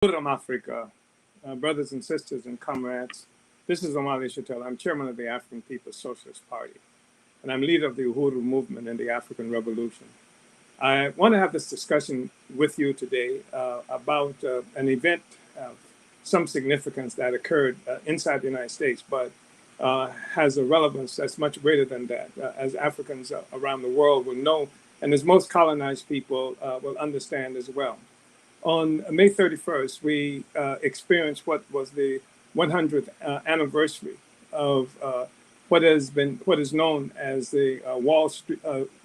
Kuram Africa, brothers and sisters and comrades. This is Omar Ishatel. I'm chairman of the African People's Socialist Party, and I'm leader of the Uhuru movement and the African Revolution. I want to have this discussion with you today about an event of some significance that occurred inside the United States, but has a relevance that's much greater than that, as Africans around the world will know, and as most colonized people will understand as well. On May 31st, we experienced what was the 100th anniversary of what is known as the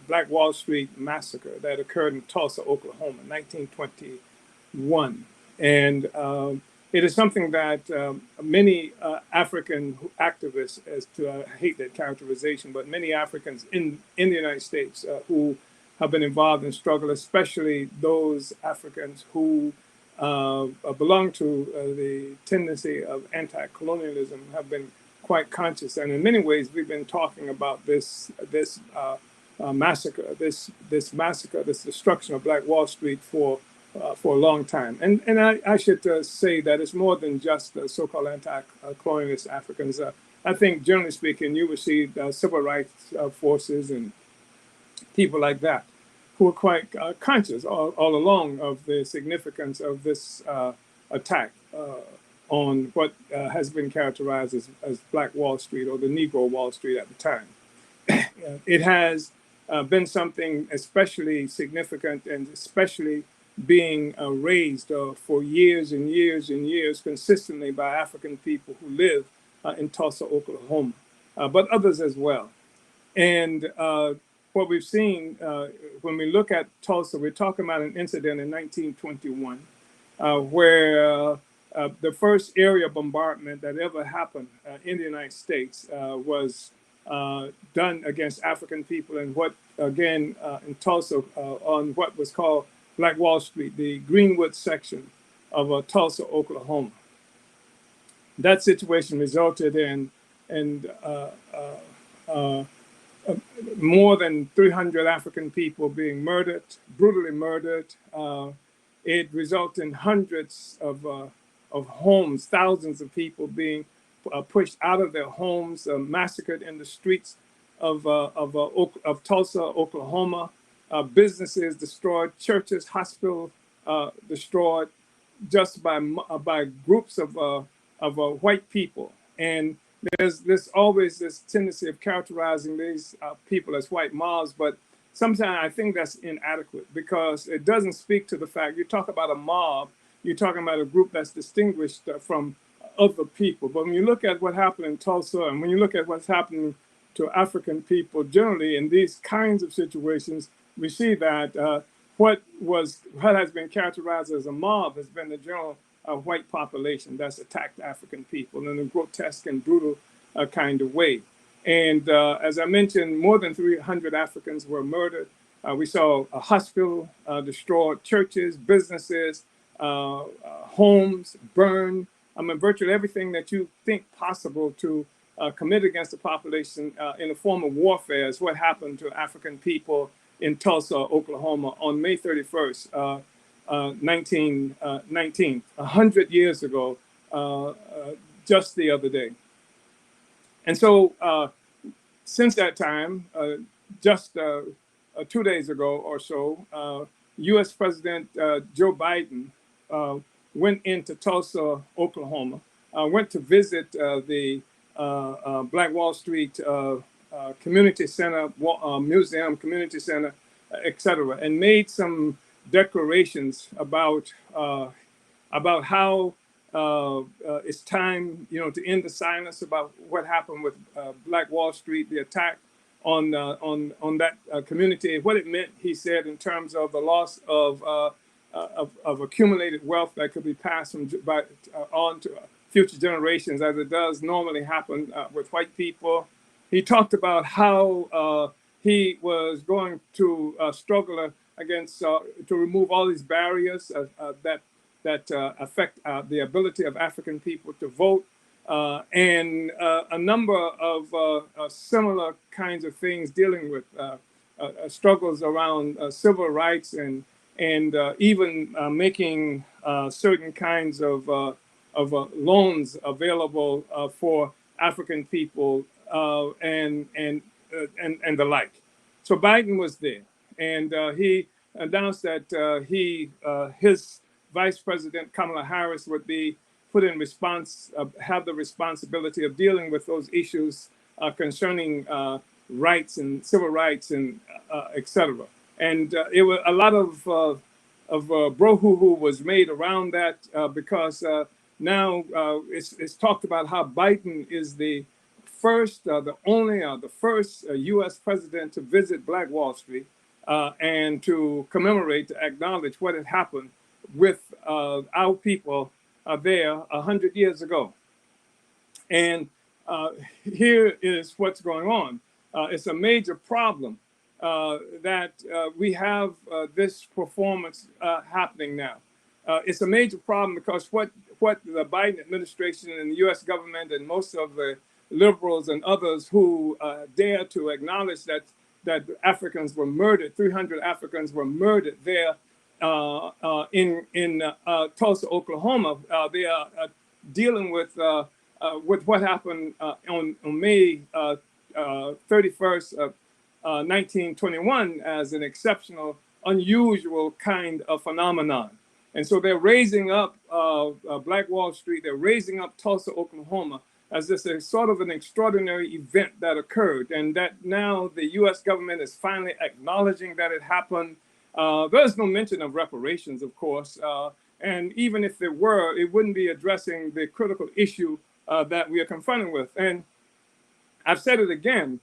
Black Wall Street massacre that occurred in Tulsa, Oklahoma, in 1921, and it is something that many African activists, I hate that characterization, but many Africans in the United States who have been involved in struggle, especially those Africans who belong to the tendency of anti-colonialism, have been quite conscious. And in many ways, we've been talking about this massacre, this destruction of Black Wall Street for a long time. And I should say that it's more than just so-called anti-colonialist Africans. I think, generally speaking, you will see civil rights forces and people like that who are quite conscious all along of the significance of this attack on what has been characterized as Black Wall Street, or the Negro Wall Street at the time. It has been something especially significant, and especially being raised for years and years and years consistently by African people who live in Tulsa, Oklahoma, but others as well. And what we've seen when we look at Tulsa, we're talking about an incident in 1921 where the first area bombardment that ever happened in the United States was done against African people, and what, again, in Tulsa on what was called Black Wall Street, the Greenwood section of Tulsa, Oklahoma. That situation resulted in more than 300 African people being murdered, brutally murdered. It resulted in hundreds of homes, thousands of people being pushed out of their homes, massacred in the streets of Tulsa, Oklahoma. Businesses destroyed, churches, hospitals destroyed, just by groups of white people. And there's always this tendency of characterizing these people as white mobs, but sometimes I think that's inadequate, because it doesn't speak to the fact, you talk about a mob, you're talking about a group that's distinguished from other people. But when you look at what happened in Tulsa, and when you look at what's happening to African people generally in these kinds of situations, we see that what has been characterized as a mob has been the general white population that's attacked African people in a grotesque and brutal kind of way. And as I mentioned, more than 300 Africans were murdered. We saw a hospital destroyed, churches, businesses, homes burned. I mean, virtually everything that you think possible to commit against the population in the form of warfare is what happened to African people in Tulsa, Oklahoma on May 31st, 1919, 100 years ago, just the other day. And so since that time, just 2 days ago or so, U.S. President Joe Biden went into Tulsa, Oklahoma, went to visit the Black Wall Street Community Center, Museum, Community Center, et cetera, and made some declarations about how it's time, to end the silence about what happened with Black Wall Street, the attack on that community, what it meant, he said, in terms of the loss of accumulated wealth that could be passed on to future generations, as it does normally happen with white people. He talked about how he was going to struggle against to remove all these barriers that affect the ability of African people to vote, and a number of similar kinds of things dealing with struggles around civil rights, and even making certain kinds of loans available for African people and the like. So Biden was there, and he announced that his Vice President Kamala Harris would be put in response, have the responsibility of dealing with those issues concerning rights and civil rights and et cetera. And it was a lot of brouhaha was made around that because now it's talked about how Biden is the first, the first U.S. president to visit Black Wall Street and to commemorate, to acknowledge what had happened with our people there 100 years ago. And here is what's going on. It's a major problem that we have this performance happening now. It's a major problem because what the Biden administration and the U.S. government and most of the liberals and others who dare to acknowledge that Africans were murdered, 300 Africans were murdered there in Tulsa, Oklahoma. They are dealing with what happened on May 31st, 1921 as an exceptional, unusual kind of phenomenon. And so they're raising up Black Wall Street, they're raising up Tulsa, Oklahoma as this a sort of an extraordinary event that occurred, and that now the U.S. government is finally acknowledging that it happened. There's no mention of reparations, of course, and even if there were, it wouldn't be addressing the critical issue that we are confronted with. And I've said it again,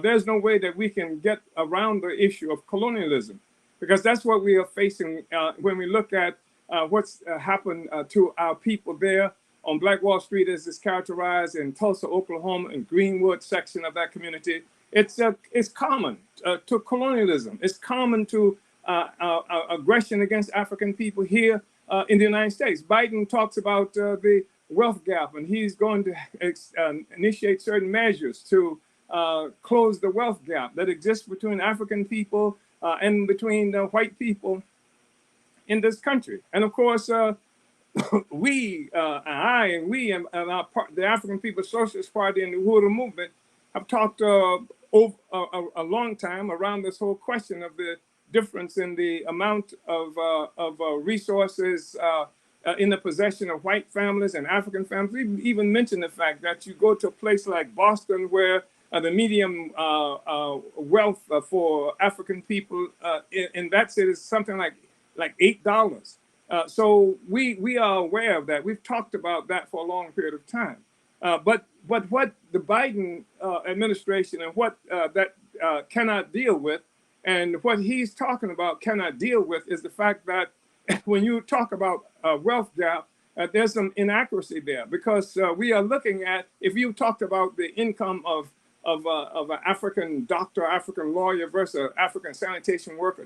there's no way that we can get around the issue of colonialism, because that's what we are facing when we look at what's happened to our people there on Black Wall Street, as it's characterized in Tulsa, Oklahoma, and Greenwood section of that community. It's common to colonialism. It's common to aggression against African people here in the United States. Biden talks about the wealth gap, and he's going to initiate certain measures to close the wealth gap that exists between African people and between white people in this country. And of course, we and the African People's Socialist Party and the Uhuru movement have talked over a long time around this whole question of the difference in the amount of resources in the possession of white families and African families. We even mentioned the fact that you go to a place like Boston, where the median wealth for African people in that city is something like $8. So we are aware of that. We've talked about that for a long period of time. But what the Biden administration and what that cannot deal with, and what he's talking about cannot deal with, is the fact that when you talk about wealth gap, there's some inaccuracy there, because we are looking at, if you talked about the income of an African doctor, African lawyer versus an African sanitation worker,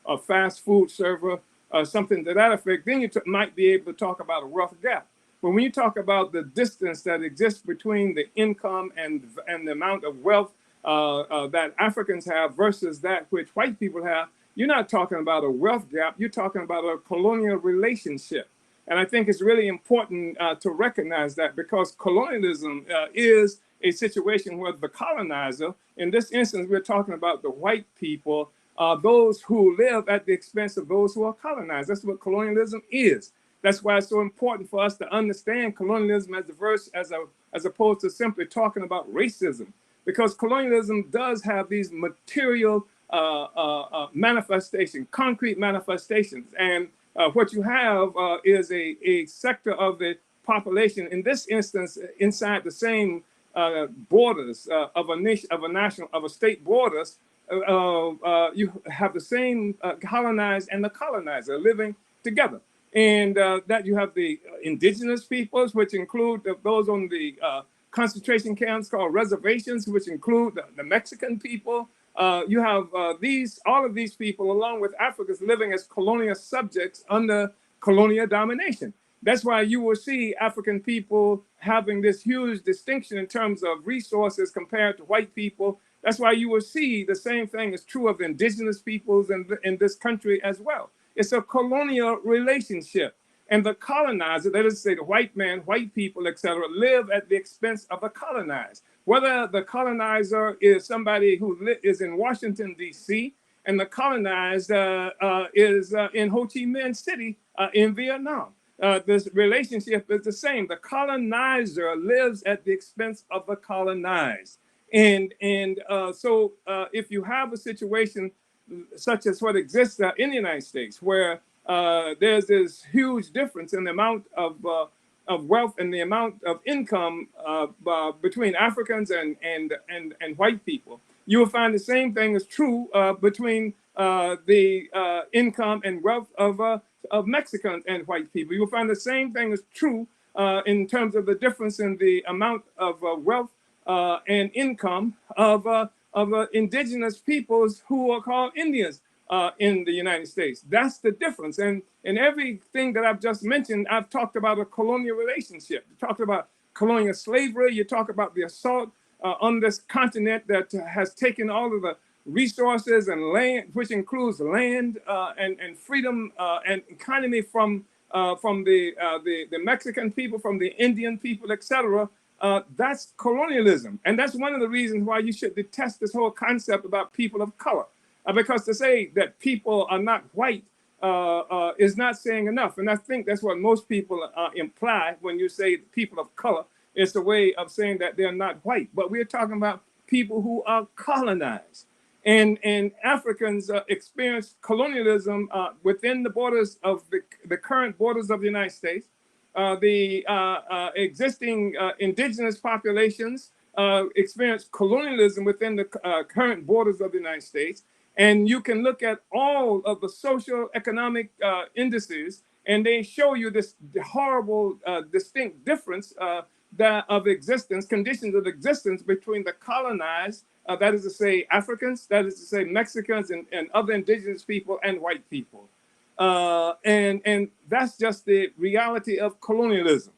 a fast food server, something to that effect, then you might be able to talk about a wealth gap. But when you talk about the distance that exists between the income and the amount of wealth that Africans have versus that which white people have, you're not talking about a wealth gap, you're talking about a colonial relationship. And I think it's really important to recognize that, because colonialism is a situation where the colonizer, in this instance, we're talking about the white people, those who live at the expense of those who are colonized. That's what colonialism is. That's why it's so important for us to understand colonialism as opposed to simply talking about racism, because colonialism does have these material manifestations, concrete manifestations. And what you have is a sector of the population, in this instance, inside the same borders of a state borders. You have the same colonized and the colonizer living together. And that you have the indigenous peoples, which include those on the concentration camps called reservations, which include the Mexican people. You have all of these people, along with Africans, living as colonial subjects under colonial domination. That's why you will see African people having this huge distinction in terms of resources compared to white people. That's why you will see the same thing is true of indigenous peoples in this country as well. It's a colonial relationship. And the colonizer, that is to say the white man, white people, etc., live at the expense of the colonized. Whether the colonizer is somebody who is in Washington, D.C., and the colonized is in Ho Chi Minh City in Vietnam. This relationship is the same. The colonizer lives at the expense of the colonized. So if you have a situation such as what exists in the United States, where there's this huge difference in the amount of wealth and the amount of income between Africans and white people, you will find the same thing is true between the income and wealth of Mexicans and white people. You will find the same thing is true in terms of the difference in the amount of wealth and income of indigenous peoples who are called Indians in the United States. That's the difference. And in everything that I've just mentioned, I've talked about a colonial relationship. You talked about colonial slavery. You talk about the assault on this continent that has taken all of the resources and land, which includes land and freedom and economy from the Mexican people, from the Indian people, etc. That's colonialism. And that's one of the reasons why you should detest this whole concept about people of color. Because to say that people are not white is not saying enough. And I think that's what most people imply when you say people of color. It's a way of saying that they're not white. But we're talking about people who are colonized. And Africans experienced colonialism within the borders of the current borders of the United States. The existing indigenous populations experienced colonialism within the current borders of the United States. And you can look at all of the social economic indices, and they show you this horrible, distinct difference of existence, conditions of existence between the colonized, that is to say Africans, that is to say Mexicans and other indigenous people and white people. And that's just the reality of colonialism.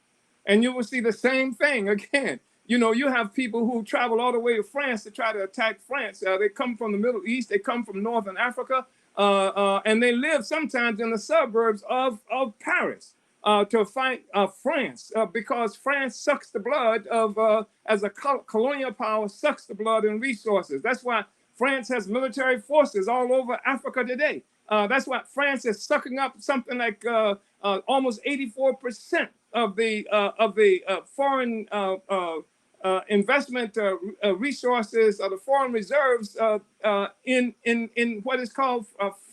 And you will see the same thing again. You know, you have people who travel all the way to France to try to attack France. They come from the Middle East, they come from Northern Africa, and they live sometimes in the suburbs of Paris to fight France because France sucks the blood of, as a colonial power, sucks the blood and resources. That's why France has military forces all over Africa today. That's why France is sucking up something like almost 84% of the foreign investment resources or the foreign reserves in what is called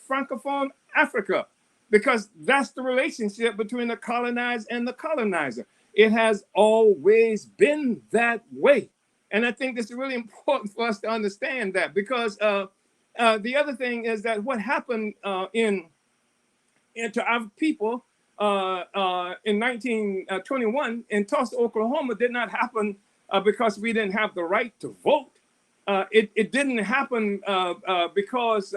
Francophone Africa, because that's the relationship between the colonized and the colonizer. It has always been that way. And I think this is really important for us to understand that, because the other thing is that what happened to our people in 1921 in Tulsa, Oklahoma, did not happen because we didn't have the right to vote. It didn't happen because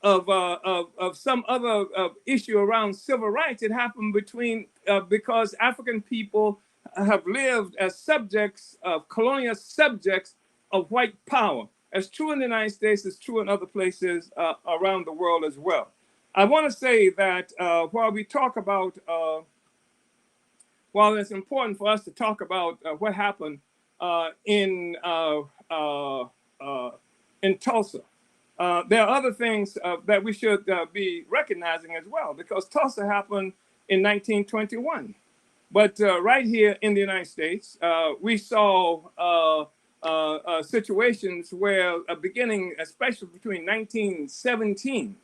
of some other issue around civil rights. It happened because African people have lived as subjects of colonial subjects of white power. As true in the United States, it's true in other places around the world as well. I want to say that while we talk about, while it's important for us to talk about what happened in Tulsa, there are other things that we should be recognizing as well, because Tulsa happened in 1921. But right here in the United States, we saw situations where, beginning especially between 1917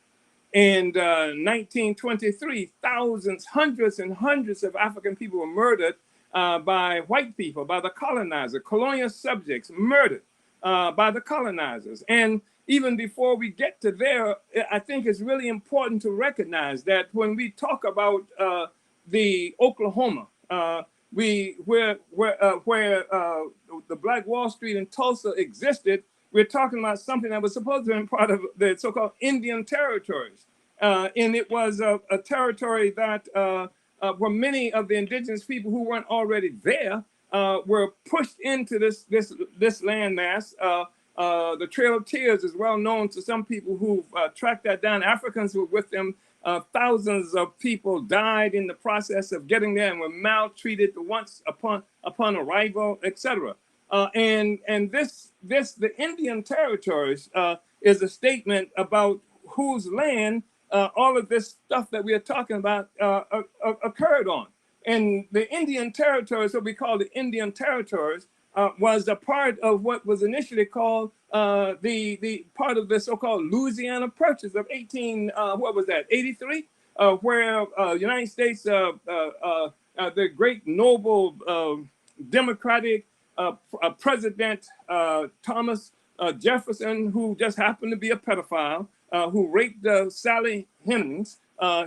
and 1923, thousands, hundreds and hundreds of African people were murdered by white people, by the colonizer, colonial subjects murdered by the colonizers. And even before we get to there, I think it's really important to recognize that when we talk about the Oklahoma, where the Black Wall Street in Tulsa existed, we're talking about something that was supposed to be part of the so-called Indian territories. And it was a territory that where many of the indigenous people who weren't already there were pushed into this landmass. The Trail of Tears is well known to some people who've tracked that down. Africans who were with them Thousands of people died in the process of getting there and were maltreated once upon arrival, etc. And the Indian territories is a statement about whose land all of this stuff that we are talking about occurred on. And the Indian territories, what we call the Indian territories, was a part of what was initially called the part of the so-called Louisiana Purchase of 83, where United States, the great noble Democratic President Thomas Jefferson, who just happened to be a pedophile, who raped Sally Hemings,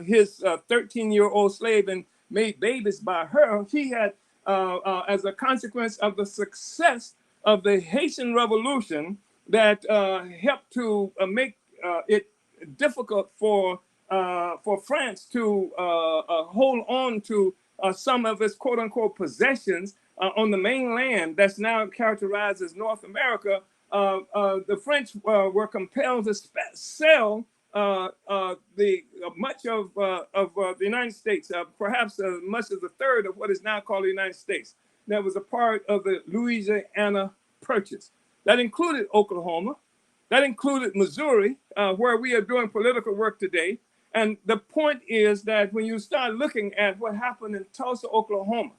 his 13-year-old slave, and made babies by her. He had, as a consequence of the success of the Haitian Revolution, that helped to make it difficult for France to hold on to some of its quote-unquote possessions on the mainland that's now characterized as North America. The French were compelled to sell much of the United States, perhaps as much as a third of what is now called the United States. That was a part of the Louisiana Purchase. That included Oklahoma. That included Missouri, where we are doing political work today. And the point is that when you start looking at what happened in Tulsa, Oklahoma,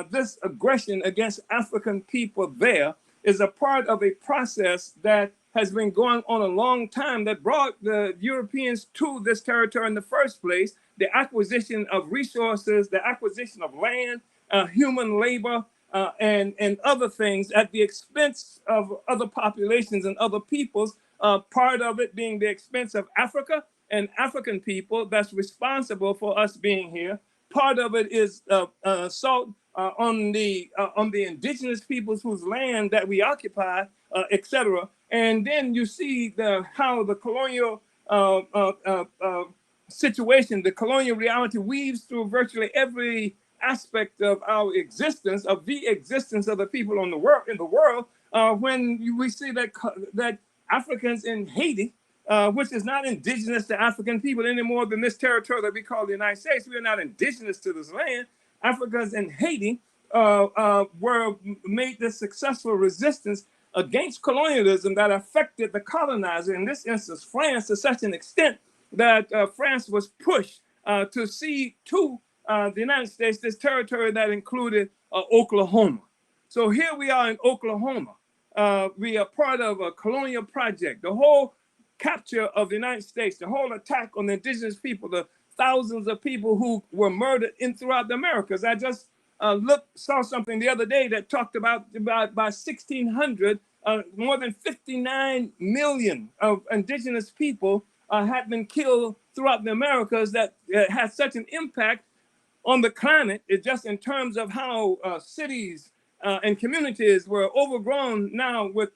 this aggression against African people there is a part of a process that has been going on a long time that brought the Europeans to this territory in the first place, the acquisition of resources, the acquisition of land, human labor, and other things at the expense of other populations and other peoples, part of it being the expense of Africa and African people that's responsible for us being here. Part of it is assault on the indigenous peoples whose land that we occupy, etc. And then you see how the colonial situation, the colonial reality weaves through virtually every aspect of our existence, of the existence of the people in the world. When we see that Africans in Haiti, which is not indigenous to African people any more than this territory that we call the United States, we are not indigenous to this land. Africans in Haiti were made this successful resistance against colonialism that affected the colonizer, in this instance, France, to such an extent that France was pushed to cede to the United States this territory that included Oklahoma. So here we are in Oklahoma. We are part of a colonial project. The whole capture of the United States, the whole attack on the indigenous people, the thousands of people who were murdered throughout the Americas. I just saw something the other day that talked about by 1600, more than 59 million of indigenous people had been killed throughout the Americas. That had such an impact on the climate, just in terms of how cities and communities were overgrown now with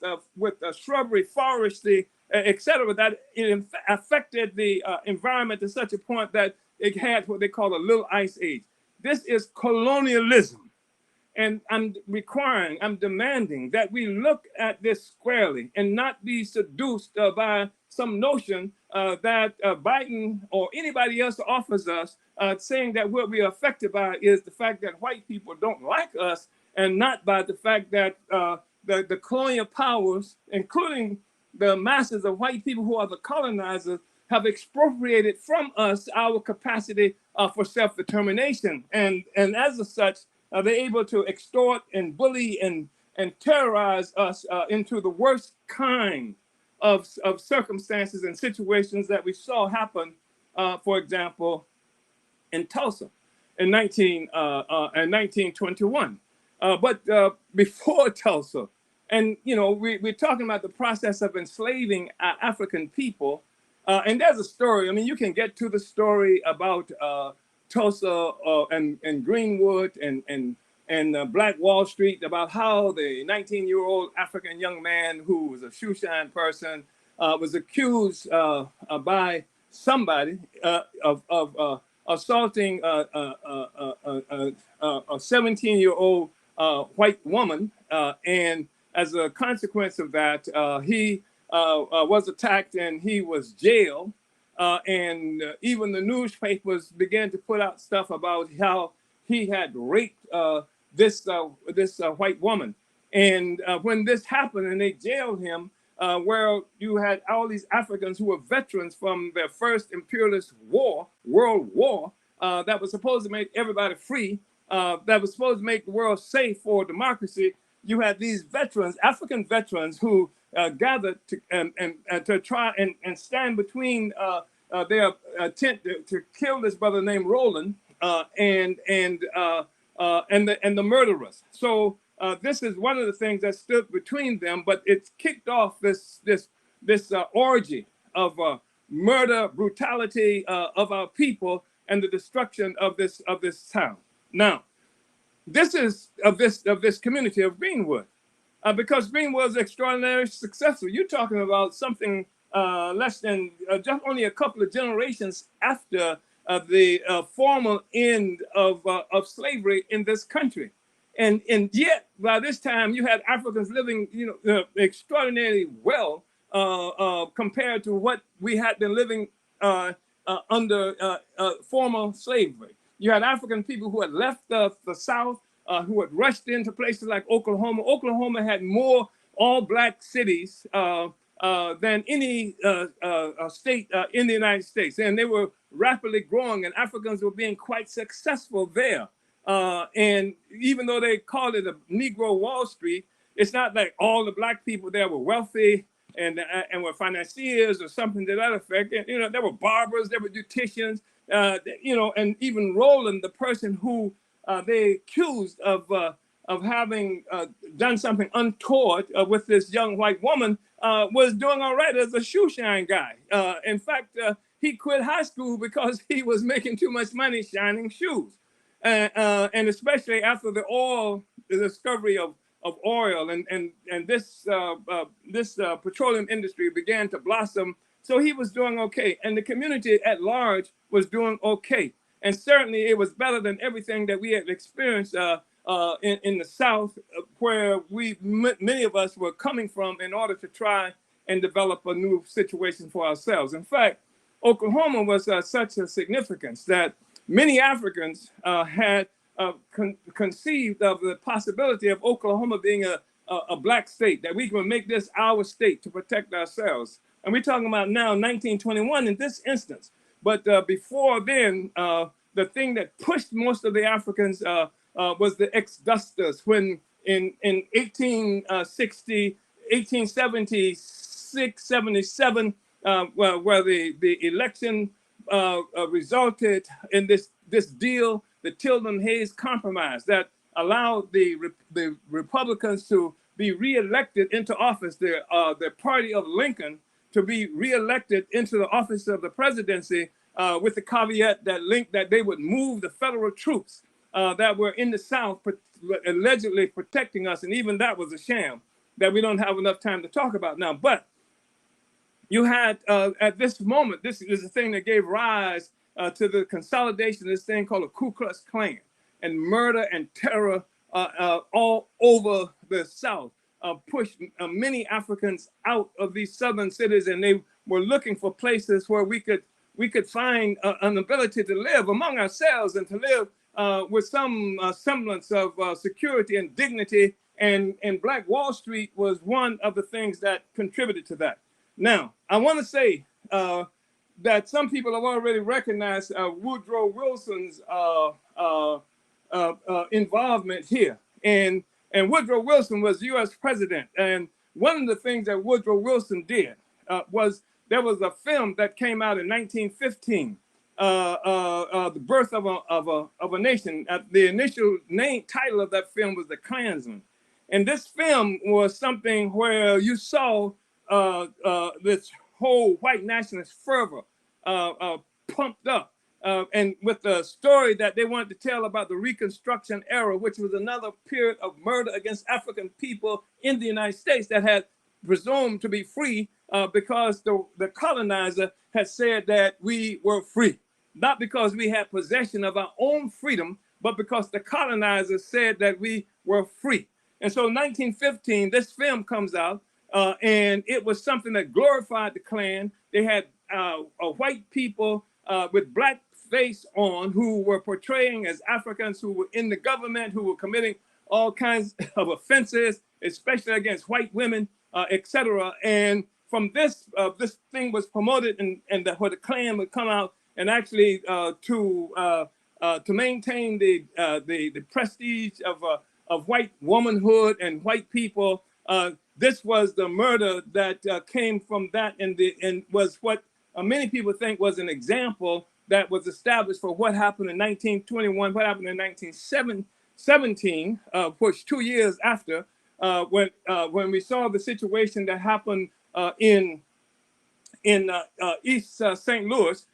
shrubbery, forestry, etc., that it affected the environment to such a point that it had what they call a little ice age. This is colonialism. And I'm demanding that we look at this squarely and not be seduced by some notion that Biden or anybody else offers us, saying that what we are affected by is the fact that white people don't like us, and not by the fact that the colonial powers, including the masses of white people who are the colonizers, have expropriated from us our capacity for self-determination. And as such, they're able to extort and bully and terrorize us into the worst kind of circumstances and situations that we saw happen, for example, in Tulsa in 1921. But before Tulsa, and we're talking about the process of enslaving African people, and there's a story. I mean, you can get to the story about Tulsa and Greenwood and Black Wall Street, about how the 19-year-old African young man who was a shoeshine person was accused by somebody of assaulting a 17-year-old white woman, and as a consequence of that, he was attacked and he was jailed. and even the newspapers began to put out stuff about how he had raped this white woman. And when this happened and they jailed him, where you had all these Africans who were veterans from their first imperialist war, World War, that was supposed to make everybody free, that was supposed to make the world safe for democracy. You had these veterans, African veterans, who gathered to try and stand between their attempt to kill this brother named Roland and the murderers. So this is one of the things that stood between them, but it's kicked off this orgy of murder, brutality of our people, and the destruction of this town. Now, this is of this community of Greenwood, because Greenwood is extraordinarily successful. You're talking about something less than just only a couple of generations after the formal end of slavery in this country, and yet by this time you had Africans living, extraordinarily well compared to what we had been living under formal slavery. You had African people who had left the South, who had rushed into places like Oklahoma. Oklahoma had more all-black cities than any state in the United States, and they were rapidly growing, and Africans were being quite successful there. And even though they called it a Negro Wall Street, it's not like all the black people there were wealthy and were financiers or something to that effect. And, there were barbers, there were beauticians, and even Roland, the person who they accused of having done something untoward with this young white woman, was doing all right as a shoe shine guy. In fact, he quit high school because he was making too much money shining shoes. And especially after the discovery of oil and this petroleum industry began to blossom. So he was doing okay, and the community at large was doing okay. And certainly it was better than everything that we had experienced in the South, where many of us were coming from in order to try and develop a new situation for ourselves. In fact, Oklahoma was such a significance that many Africans had conceived of the possibility of Oklahoma being a black state, that we can make this our state to protect ourselves. And we're talking about now 1921 in this instance. But before then, the thing that pushed most of the Africans was the exodus, when in 1876, 77, where the election resulted in this deal, the Tilden-Hayes Compromise, that allowed the Republicans to be reelected into office, the party of Lincoln to be reelected into the office of the presidency, with the caveat that they would move the federal troops that were in the South, allegedly protecting us. And even that was a sham that we don't have enough time to talk about now. But you had, at this moment, this is the thing that gave rise to the consolidation of this thing called the Ku Klux Klan, and murder and terror all over the South pushed many Africans out of these southern cities, and they were looking for places where we could find an ability to live among ourselves and to live with some semblance of security and dignity. And Black Wall Street was one of the things that contributed to that. Now, I want to say that some people have already recognized Woodrow Wilson's involvement here. And Woodrow Wilson was U.S. president. And one of the things that Woodrow Wilson did was there was a film that came out in 1915, The Birth of a Nation. The initial title of that film was The Klansman. And this film was something where you saw this whole white nationalist fervor pumped up. And with the story that they wanted to tell about the Reconstruction era, which was another period of murder against African people in the United States that had presumed to be free because the colonizer had said that we were free. Not because we had possession of our own freedom, but because the colonizer said that we were free. And so in 1915, this film comes out, and it was something that glorified the Klan. They had white people with black face on who were portraying as Africans, who were in the government, who were committing all kinds of offenses, especially against white women, etc. And from this, this thing was promoted, and where the Klan would come out and actually to maintain the prestige of white womanhood and white people. This was the murder that came from that, and was what many people think was an example that was established for what happened in 1921, what happened in 1917, which 2 years after, when we saw the situation that happened in East St. Louis,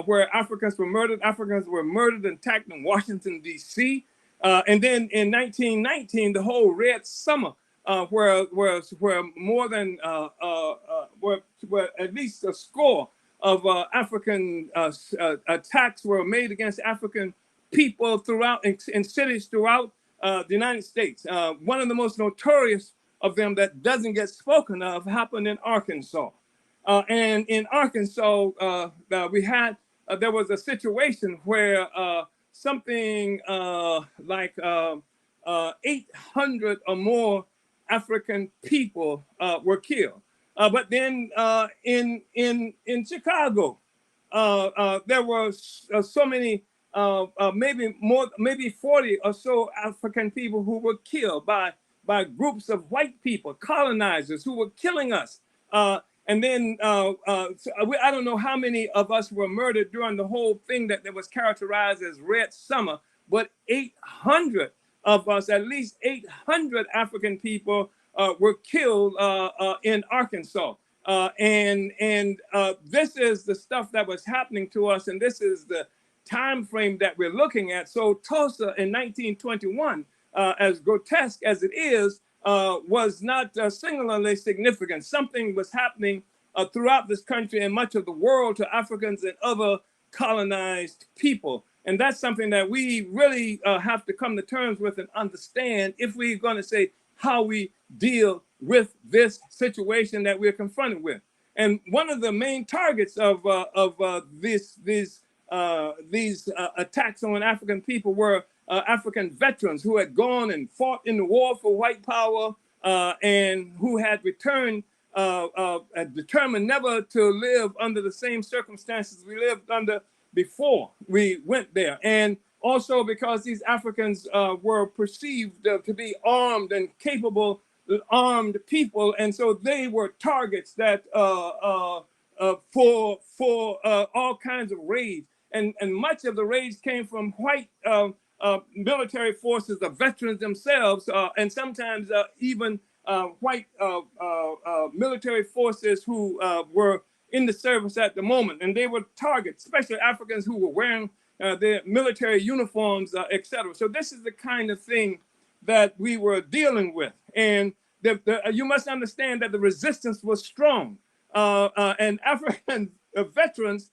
where Africans were murdered. Africans were murdered and attacked in Washington, D.C. And then in 1919, the whole Red Summer, where more than where at least a score of African attacks were made against African people throughout in cities throughout the United States. One of the most notorious of them that doesn't get spoken of happened in Arkansas. And in Arkansas, we had there was a situation where something like 800 or more African people were killed. But then in Chicago, there were so many, maybe 40 or so African people who were killed by groups of white people, colonizers, who were killing us. And then I don't know how many of us were murdered during the whole thing that was characterized as Red Summer, but 800 of us, at least 800 African people were killed in Arkansas. And this is the stuff that was happening to us, and this is the time frame that we're looking at. So Tulsa in 1921, as grotesque as it is, was not singularly significant. Something was happening throughout this country and much of the world to Africans and other colonized people. And that's something that we really have to come to terms with and understand if we're going to say how we deal with this situation that we're confronted with. And one of the main targets of these attacks on African people were African veterans who had gone and fought in the war for white power and who had returned determined never to live under the same circumstances we lived under before we went there. And also because these Africans were perceived to be armed and capable, armed people. And so they were targets that for all kinds of raids. And much of the raids came from white military forces, the veterans themselves, and sometimes even white military forces who were in the service at the moment. And they were targets, especially Africans who were wearing their military uniforms, etc. So this is the kind of thing that we were dealing with. And you must understand that the resistance was strong. And African veterans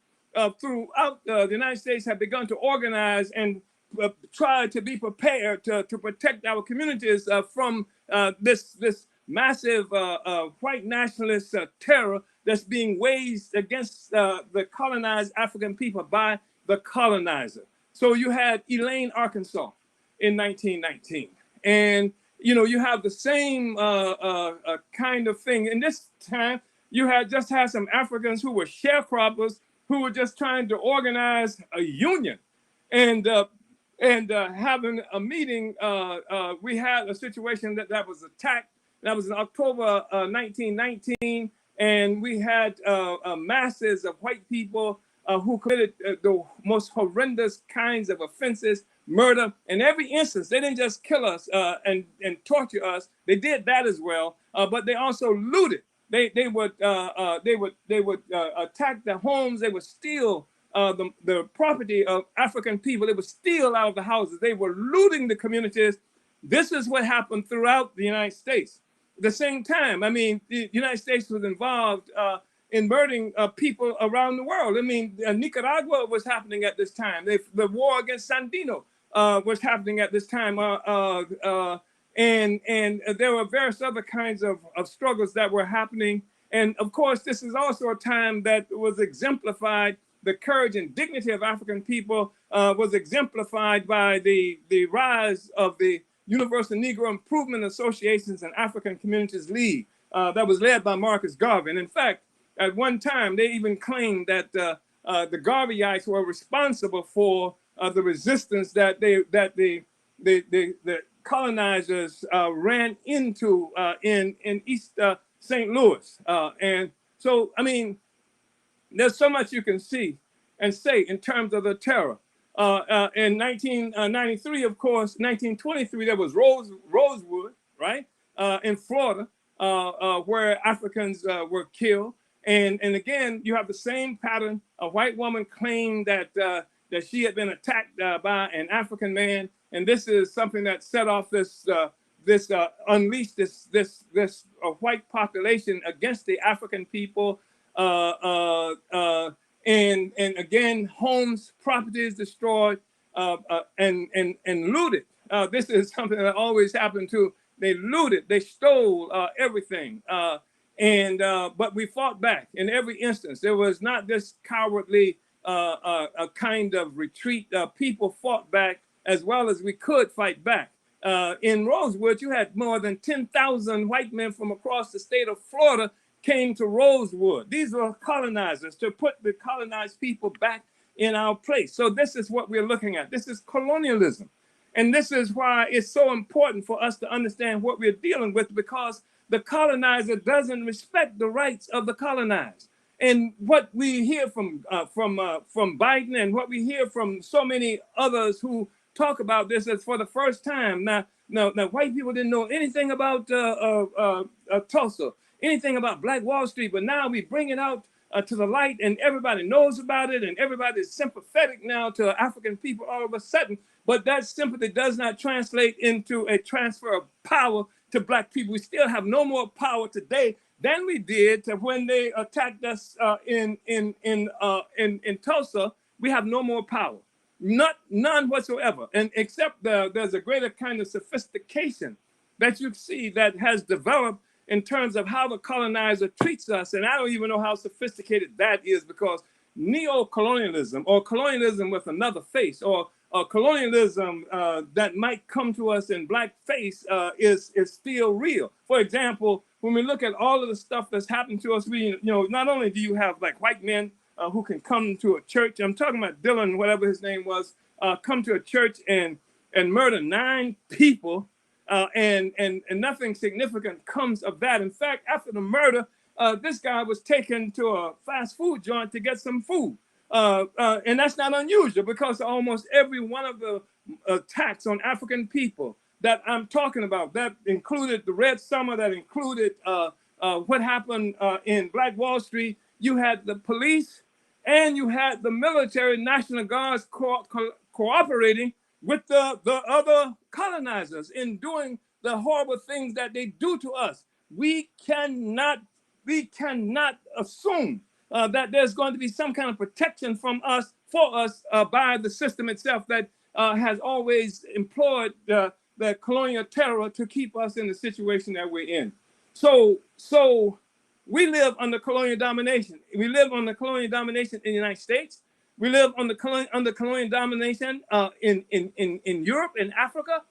throughout the United States have begun to organize and try to be prepared to protect our communities from this massive white nationalist terror that's being waged against the colonized African people by the colonizer. So you had Elaine, Arkansas in 1919. And, you know, you have the same kind of thing. In this time, you had some Africans who were sharecroppers who were just trying to organize a union. And having a meeting, we had a situation that was attacked. That was in October 1919. And we had masses of white people who committed the most horrendous kinds of offenses, murder. In every instance, they didn't just kill us and torture us. They did that as well, but they also looted. They would attack the homes. They would steal the property of African people. They would steal out of the houses. They were looting the communities. This is what happened throughout the United States. At the same time, I mean, the United States was involved in murdering people around the world. I mean, Nicaragua was happening at this time. The war against Sandino was happening at this time. And there were various other kinds of struggles that were happening. And of course, this is also a time that was exemplified, the courage and dignity of African people was exemplified by the rise of the Universal Negro Improvement Associations and African Communities League that was led by Marcus Garvey. And in fact, at one time, they even claimed that the Garveyites were responsible for the resistance that the colonizers ran into in East St. Louis. And so, I mean, there's so much you can see and say in terms of the terror. In 1993, of course, 1923, there was Rosewood, right, in Florida, where Africans were killed. And again, you have the same pattern. A white woman claimed that that she had been attacked by an African man, and this is something that set off unleashed this white population against the African people. And again, homes, properties destroyed, and looted. This is something that always happened too. They looted, they stole everything. But we fought back in every instance. There was not this cowardly a kind of retreat. People fought back as well as we could fight back. In Rosewood, you had more than 10,000 white men from across the state of Florida came to Rosewood. These were colonizers to put the colonized people back in our place. So this is what we're looking at. This is colonialism. And this is why it's so important for us to understand what we're dealing with, because the colonizer doesn't respect the rights of the colonized. And what we hear from Biden and what we hear from so many others who talk about this is for the first time. Now, white people didn't know anything about Tulsa, anything about Black Wall Street, but now we bring it out to the light, and everybody knows about it, and everybody is sympathetic now to African people all of a sudden. But that simply does not translate into a transfer of power to Black people. We still have no more power today than we did to when they attacked us in Tulsa. We have no more power, none whatsoever. And except there's a greater kind of sophistication that you see that has developed in terms of how the colonizer treats us. And I don't even know how sophisticated that is, because neo-colonialism, or colonialism with another face, or colonialism that might come to us in blackface is still real. For example, when we look at all of the stuff that's happened to us, not only do you have like white men who can come to a church, I'm talking about Dylan, whatever his name was, come to a church and murder 9 people, and nothing significant comes of that. In fact, after the murder, this guy was taken to a fast food joint to get some food. And that's not unusual, because almost every one of the attacks on African people that I'm talking about, that included the Red Summer, that included what happened in Black Wall Street, you had the police and you had the military, National Guards cooperating with the other colonizers in doing the horrible things that they do to us. We cannot assume that there's going to be some kind of protection for us by the system itself that has always employed the colonial terror to keep us in the situation that we're in. So we live under colonial domination. We live under colonial domination in the United States. We live under colonial domination in Europe, in Africa.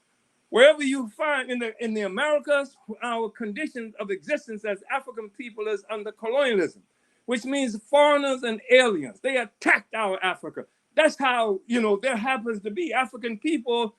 Wherever you find in the Americas, our conditions of existence as African people is under colonialism, which means foreigners and aliens. They attacked our Africa. That's how, there happens to be African people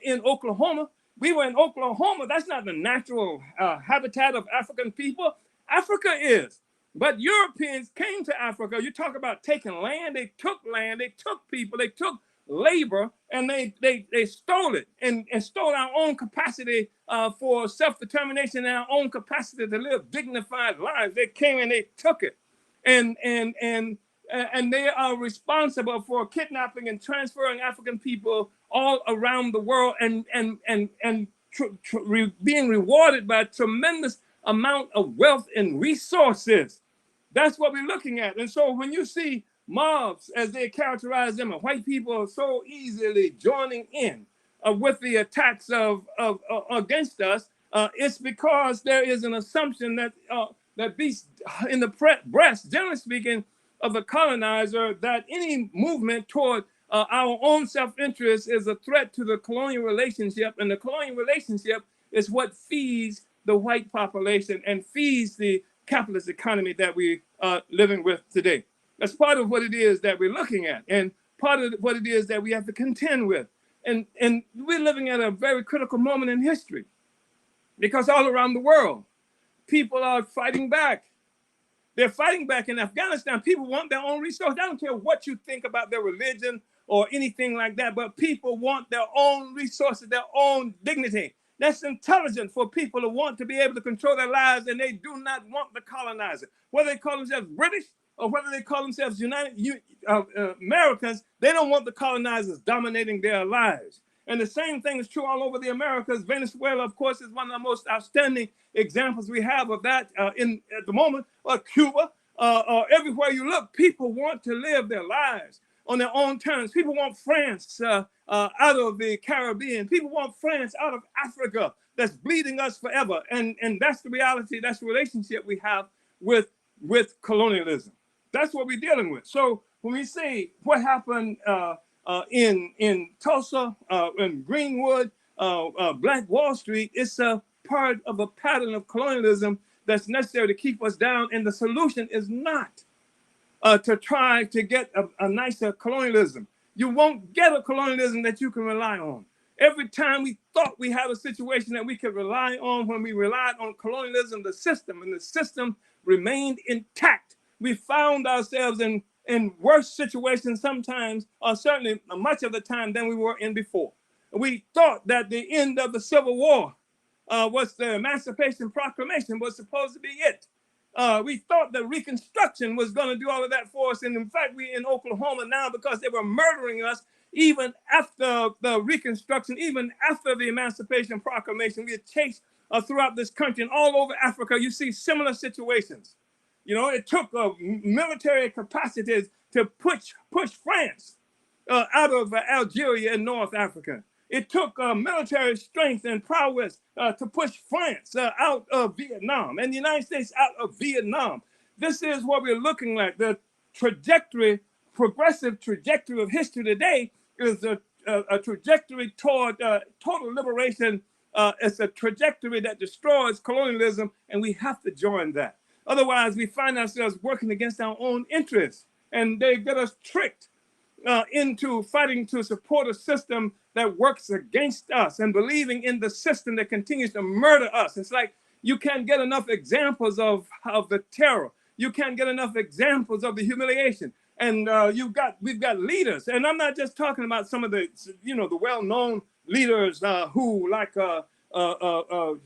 in Oklahoma. We were in Oklahoma. That's not the natural habitat of African people. Africa is. But Europeans came to Africa. You talk about taking land. They took land. They took people. They took labor, and they stole it and stole our own capacity for self-determination and our own capacity to live dignified lives. They came and they took it. And they are responsible for kidnapping and transferring African people all around the world, and being rewarded by a tremendous amount of wealth and resources. That's what we're looking at. And so when you see mobs, as they characterize them, and white people so easily joining in with the attacks against us, it's because there is an assumption that these breast, generally speaking, of the colonizer, that any movement toward our own self-interest is a threat to the colonial relationship, and the colonial relationship is what feeds the white population and feeds the capitalist economy that we are living with today. That's part of what it is that we're looking at, and part of what it is that we have to contend with. And we're living at a very critical moment in history, because all around the world, people are fighting back. They're fighting back in Afghanistan. People want their own resources. I don't care what you think about their religion or anything like that, but people want their own resources, their own dignity. That's intelligent for people to want to be able to control their lives, and they do not want the colonizer. Whether they call themselves British or whether they call themselves Americans, they don't want the colonizers dominating their lives. And the same thing is true all over the Americas. Venezuela, of course, is one of the most outstanding examples we have of that at the moment. Cuba, everywhere you look, people want to live their lives on their own terms. People want France out of the Caribbean. People want France out of Africa that's bleeding us forever. And that's the reality. That's the relationship we have with colonialism. That's what we're dealing with. So when we say what happened in Tulsa, in Greenwood, Black Wall Street, it's a part of a pattern of colonialism that's necessary to keep us down. And the solution is not to try to get a nicer colonialism. You won't get a colonialism that you can rely on. Every time we thought we had a situation that we could rely on, when we relied on colonialism, the system remained intact. We found ourselves in worse situations sometimes, or certainly much of the time, than we were in before. We thought that the end of the Civil War was the Emancipation Proclamation was supposed to be it. We thought that Reconstruction was going to do all of that for us. And in fact, we're in Oklahoma now because they were murdering us even after the Reconstruction, even after the Emancipation Proclamation. We had chased throughout this country and all over Africa. You see similar situations. You know, it took military capacities to push France out of Algeria and North Africa. It took military strength and prowess to push France out of Vietnam and the United States out of Vietnam. This is what we're looking at. The trajectory, progressive trajectory of history today is a trajectory toward total liberation. It's a trajectory that destroys colonialism, and we have to join that. Otherwise, we find ourselves working against our own interests, and they get us tricked into fighting to support a system that works against us and believing in the system that continues to murder us. It's like you can't get enough examples of the terror. You can't get enough examples of the humiliation. And we've got leaders, and I'm not just talking about some of the the well-known leaders who like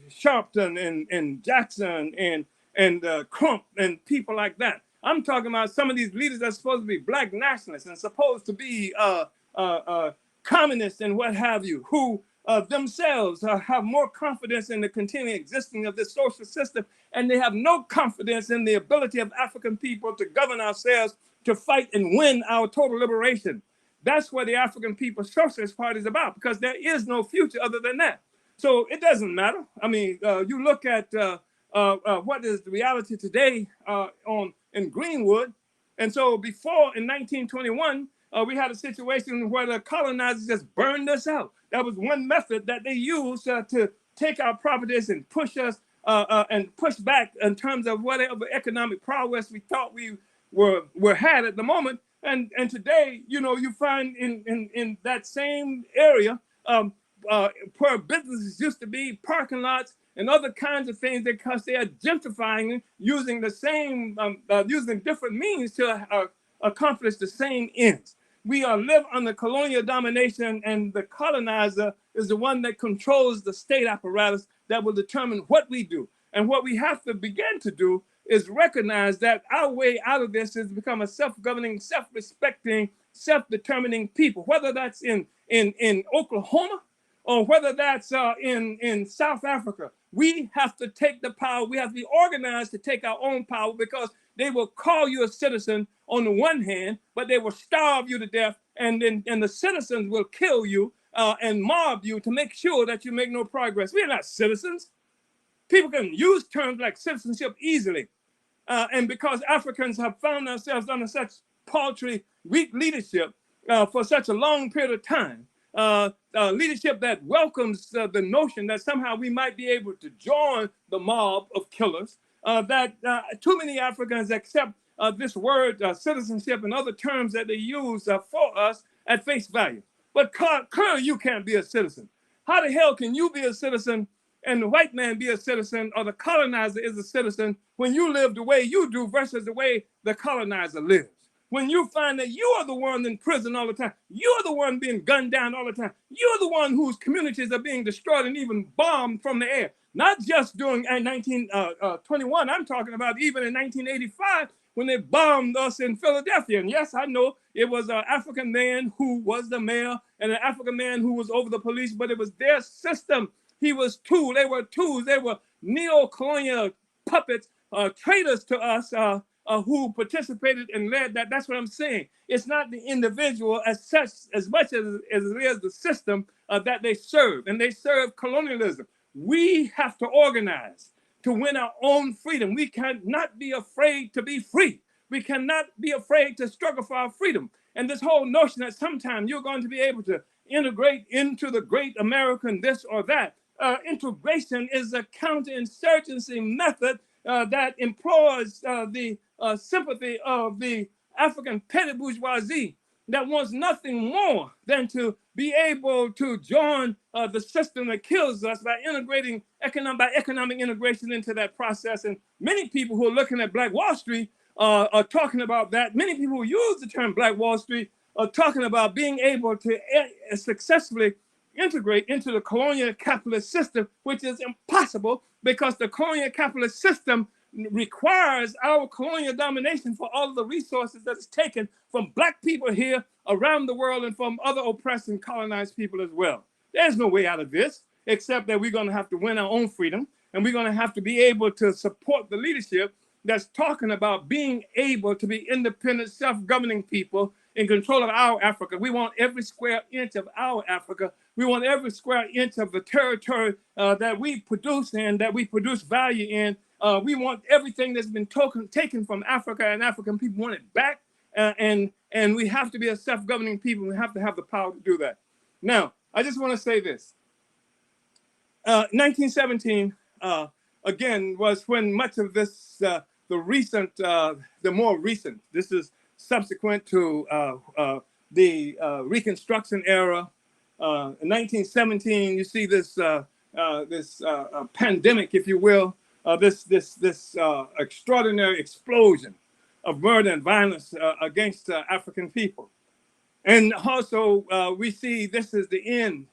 Sharpton and Jackson and Crump and people like that. I'm talking about some of these leaders that are supposed to be Black nationalists and supposed to be communists and what have you, who themselves have more confidence in the continuing existence of this social system, and they have no confidence in the ability of African people to govern ourselves, to fight and win our total liberation. That's what the African People's Socialist Party is about, because there is no future other than that. So it doesn't matter. I mean, you look at what is the reality today in Greenwood. And so before, in 1921, we had a situation where the colonizers just burned us out. That was one method that they used to take our properties and push us and push back in terms of whatever economic prowess we thought we were had at the moment. And today, you find in that same area where businesses used to be, parking lots and other kinds of things, because they are gentrifying, using the same, using different means to accomplish the same ends. We live under colonial domination, and the colonizer is the one that controls the state apparatus that will determine what we do. And what we have to begin to do is recognize that our way out of this is to become a self-governing, self-respecting, self-determining people, whether that's in Oklahoma or whether that's in South Africa. We have to take the power. We have to be organized to take our own power, because they will call you a citizen on the one hand, but they will starve you to death, and the citizens will kill you and mob you to make sure that you make no progress. We're not citizens. People can use terms like citizenship easily. And because Africans have found themselves under such paltry, weak leadership for such a long period of time, leadership that welcomes the notion that somehow we might be able to join the mob of killers, that too many Africans accept this word citizenship and other terms that they use for us at face value. But clearly you can't be a citizen. How the hell can you be a citizen and the white man be a citizen, or the colonizer is a citizen, when you live the way you do versus the way the colonizer lives? When you find that you are the one in prison all the time, you're the one being gunned down all the time, you're the one whose communities are being destroyed and even bombed from the air. Not just during 1921, I'm talking about even in 1985 when they bombed us in Philadelphia. And yes, I know it was an African man who was the mayor and an African man who was over the police, but it was their system. He was two. They were tools. They were neo-colonial puppets, traitors to us, who participated and led that. That's what I'm saying. It's not the individual as such, as much as it is the system that they serve. And they serve colonialism. We have to organize to win our own freedom. We cannot be afraid to be free. We cannot be afraid to struggle for our freedom. And this whole notion that sometime you're going to be able to integrate into the great American this or that. Integration is a counterinsurgency method that employs the sympathy of the African petty bourgeoisie that wants nothing more than to be able to join the system that kills us by integrating economic integration into that process. And many people who are looking at Black Wall Street are talking about that. Many people who use the term Black Wall Street are talking about being able to successfully integrate into the colonial capitalist system, which is impossible because the colonial capitalist system requires our colonial domination for all of the resources that is taken from Black people here around the world and from other oppressed and colonized people as well. There's no way out of this except that we're going to have to win our own freedom, and we're going to have to be able to support the leadership that's talking about being able to be independent, self-governing people in control of our Africa. We want every square inch of our Africa. We want every square inch of the territory that we produce in, that we produce value in. We want everything that's been taken from Africa and African people want it back. And we have to be a self-governing people. We have to have the power to do that. Now, I just want to say this. 1917, again, was when much of this, the more recent, this is subsequent to the Reconstruction era. In 1917, you see this pandemic, if you will, this extraordinary explosion of murder and violence against African people. And also, we see this is the end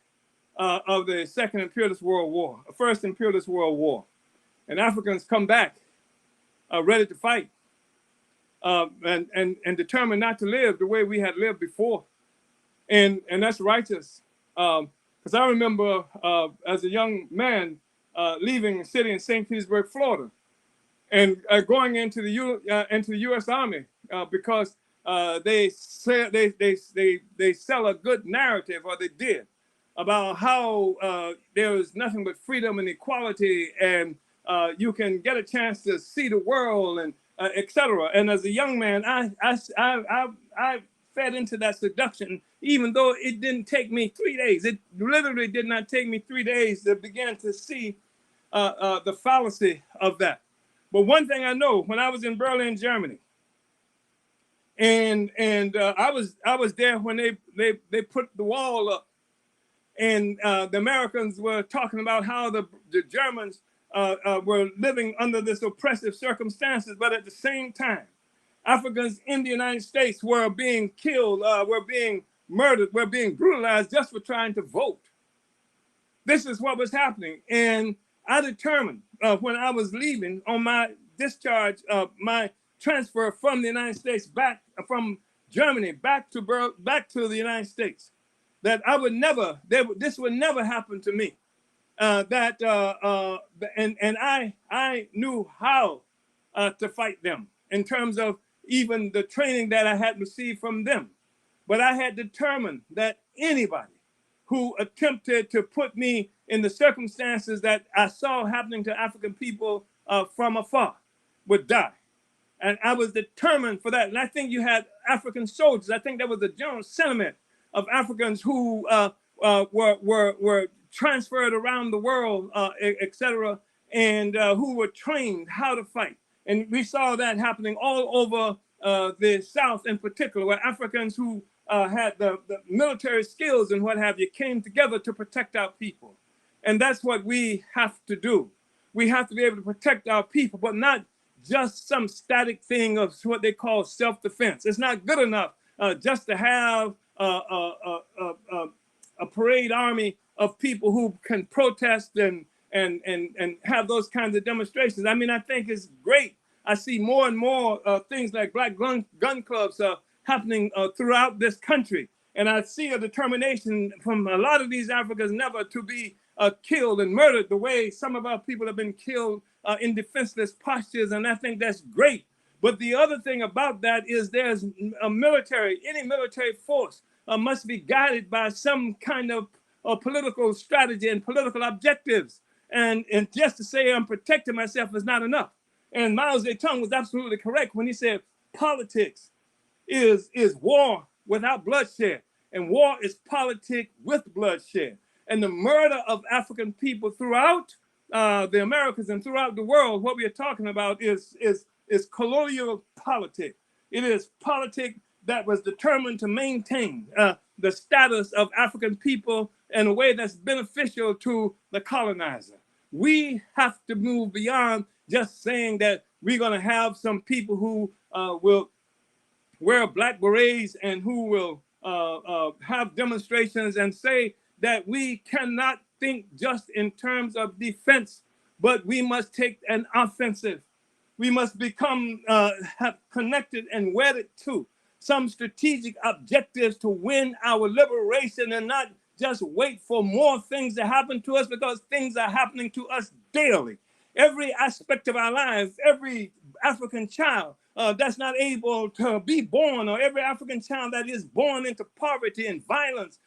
of the Second Imperialist World War, First Imperialist World War. And Africans come back ready to fight and determined not to live the way we had lived before. And that's righteous. Because I remember as a young man leaving a city in St. Petersburg, Florida, and going into the U.S. Army because they sell a good narrative, or they did, about how there is nothing but freedom and equality, and you can get a chance to see the world, and etc. And as a young man, I fed into that seduction, even though it didn't take me 3 days. It literally did not take me 3 days to begin to see the fallacy of that. But one thing I know, when I was in Berlin, Germany, and I was there when they put the wall up, and the Americans were talking about how the Germans were living under this oppressive circumstances, but at the same time, Africans in the United States were being killed, were being murdered, were being brutalized just for trying to vote. This is what was happening. And I determined when I was leaving on my discharge, my transfer from the United States back, from Germany back to the United States, that I would never, this would never happen to me. And I knew how to fight them in terms of even the training that I had received from them. But I had determined that anybody who attempted to put me in the circumstances that I saw happening to African people from afar would die. And I was determined for that. And I think you had African soldiers. I think that was the general sentiment of Africans who were transferred around the world, etc., and who were trained how to fight. And we saw that happening all over the South in particular, where Africans who had the military skills and what have you came together to protect our people. And that's what we have to do. We have to be able to protect our people, but not just some static thing of what they call self-defense. It's not good enough just to have a parade army of people who can protest and have those kinds of demonstrations. I mean, I think it's great. I see more and more things like black gun clubs happening throughout this country. And I see a determination from a lot of these Africans never to be killed and murdered the way some of our people have been killed in defenseless postures. And I think that's great. But the other thing about that is there's a military, any military force must be guided by some kind of political strategy and political objectives. And just to say I'm protecting myself is not enough. And Mao Zedong was absolutely correct when he said politics is war without bloodshed, and war is politics with bloodshed. And the murder of African people throughout the Americas and throughout the world, what we are talking about is colonial politics. It is politics that was determined to maintain the status of African people in a way that's beneficial to the colonizer. We have to move beyond just saying that we're going to have some people who will wear black berets and who will have demonstrations and say that we cannot think just in terms of defense, but we must take an offensive. We must become connected and wedded to some strategic objectives to win our liberation and not just wait for more things to happen to us, because things are happening to us daily. Every aspect of our lives, every African child that's not able to be born, or every African child that is born into poverty and violence,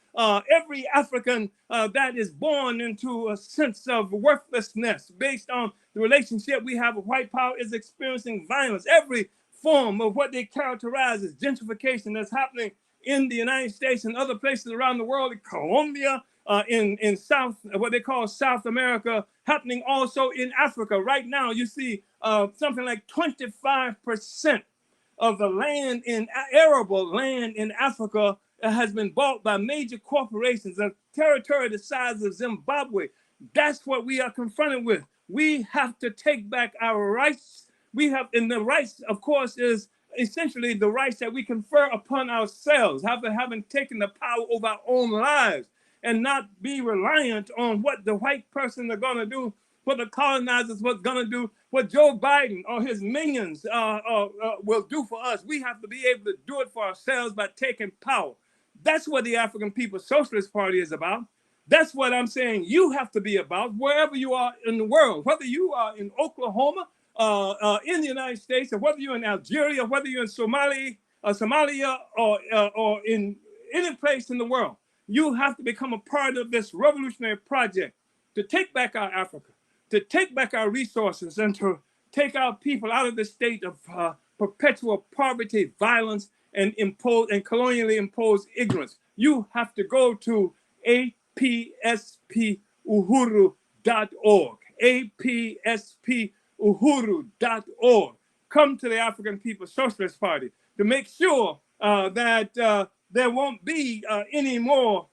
every African that is born into a sense of worthlessness based on the relationship we have with white power is experiencing violence. Every form of what they characterize as gentrification that's happening in the United States and other places around the world, in Colombia, in South, what they call South America, happening also in Africa. Right now, you see something like 25% of the land in arable land in Africa has been bought by major corporations, a territory the size of Zimbabwe. That's what we are confronted with. We have to take back our rights. We have, and the rights, of course, is essentially the rights that we confer upon ourselves, having taken the power over our own lives, and not be reliant on what the white person are going to do, what the colonizers were going to do, what Joe Biden or his minions will do for us. We have to be able to do it for ourselves by taking power. That's what the African People's Socialist Party is about. That's what I'm saying you have to be about wherever you are in the world, whether you are in Oklahoma, in the United States, or whether you're in Algeria, whether you're in Somalia, or in any place in the world. You have to become a part of this revolutionary project to take back our Africa, to take back our resources, and to take our people out of the state of perpetual poverty, violence, and colonially imposed ignorance. You have to go to apspuhuru.org, apspuhuru.org. Come to the African People's Socialist Party to make sure that there won't be any more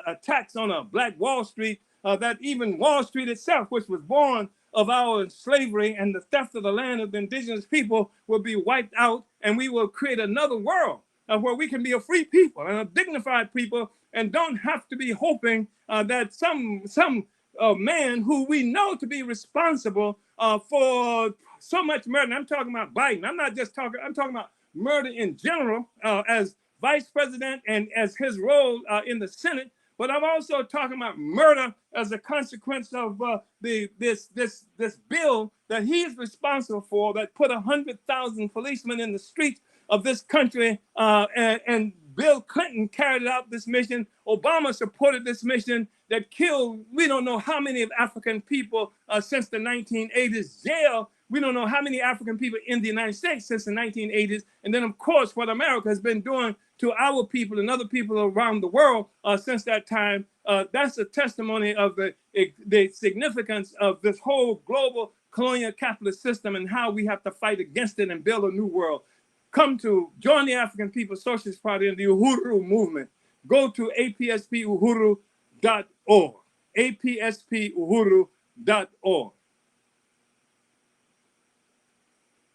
attacks on a Black Wall Street, that even Wall Street itself, which was born of our slavery and the theft of the land of the indigenous people, will be wiped out, and we will create another world where we can be a free people and a dignified people, and don't have to be hoping that some man who we know to be responsible for so much murder. I'm talking about Biden. I'm talking about murder in general as vice president and as his role in the Senate. But I'm also talking about murder as a consequence of this bill that he's responsible for, that put 100,000 policemen in the streets of this country. And Bill Clinton carried out this mission. Obama supported this mission. that killed, we don't know how many of African people since the 1980s. Jail, we don't know how many African people in the United States since the 1980s. And then, of course, what America has been doing to our people and other people around the world since that time. That's a testimony of the significance of this whole global colonial capitalist system and how we have to fight against it and build a new world. Come to join the African People's Socialist Party and the Uhuru movement. Go to apspuhuru.org, apspuhuru.org.